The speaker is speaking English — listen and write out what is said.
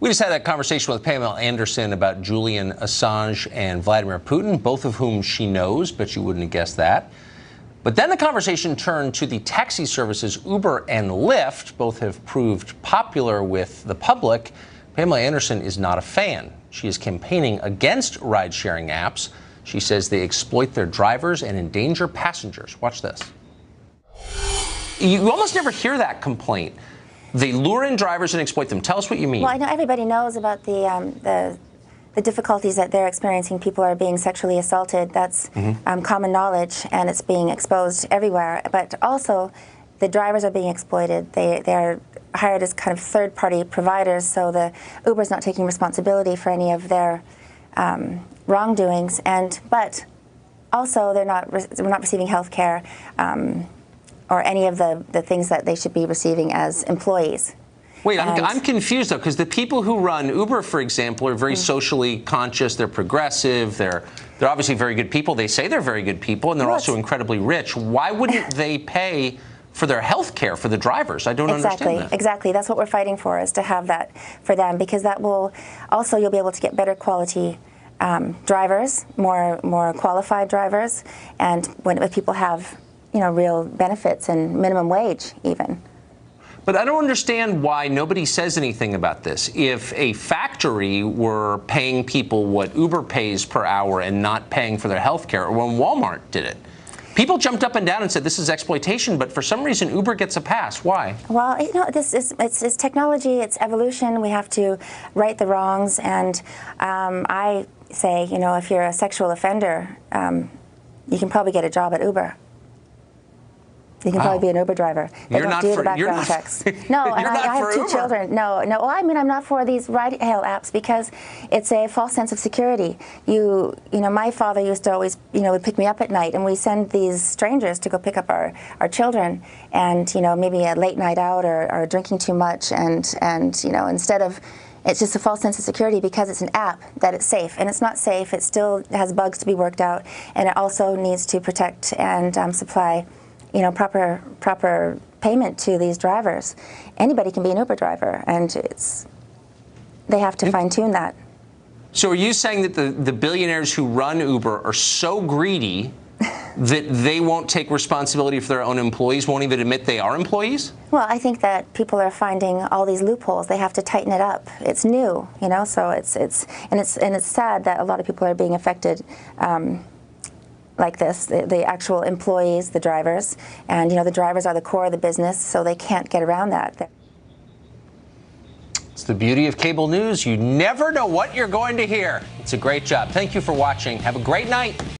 We just had a conversation with Pamela Anderson about Jullian Assange and Vladimir Putin, both of whom she knows, but you wouldn't have guessed that. But then the conversation turned to the taxi services Uber and Lyft. Both have proved popular with the public. Pamela Anderson is not a fan. She is campaigning against ride-sharing apps. She says they exploit their drivers and endanger passengers. Watch this. You almost never hear that complaint. They lure in drivers and exploit them. Tell us what you mean. Well, I know everybody knows about the difficulties that they're experiencing. People are being sexually assaulted. That's common knowledge, and it's being exposed everywhere. But also, the drivers are being exploited. They're hired as kind of third-party providers, so the Uber's not taking responsibility for any of their wrongdoings. But also, we're not receiving health care. Or any of the things that they should be receiving as employees. Wait, I'm confused, though, because the people who run Uber, for example, are very socially conscious. They're progressive. They're obviously very good people. They say they're very good people, and they're also incredibly rich. Why wouldn't they pay for their health care for the drivers? I don't understand that. Exactly. That's what we're fighting for, is to have that for them, because that will also, you'll be able to get better quality drivers, more qualified drivers, and if people have real benefits and minimum wage even. But I don't understand why nobody says anything about this. If a factory were paying people what Uber pays per hour and not paying for their health care, or when Walmart did it, people jumped up and down and said this is exploitation, but for some reason Uber gets a pass. Why? Well, it's technology, it's evolution. We have to right the wrongs, and I say, if you're a sexual offender, you can probably get a job at Uber. You can probably be an Uber driver. They don't do the background checks. No, and I have two children. No. Well, I mean, I'm not for these ride-hail apps because it's a false sense of security. My father used to always, would pick me up at night, and we send these strangers to go pick up our children, and maybe a late night out or drinking too much, and instead of. It's just a false sense of security because it's an app that it's safe, and it's not safe. It still has bugs to be worked out, and it also needs to protect and supply proper payment to these drivers. Anybody can be an Uber driver, and they have to fine-tune that. So are you saying that the billionaires who run Uber are so greedy that they won't take responsibility for their own employees, won't even admit they are employees? Well, I think that people are finding all these loopholes. They have to tighten it up. It's new, so it's sad that a lot of people are being affected like this, the actual employees, the drivers, and the drivers are the core of the business, so they can't get around that. It's the beauty of cable news. You never know what you're going to hear. It's a great job. Thank you for watching. Have a great night.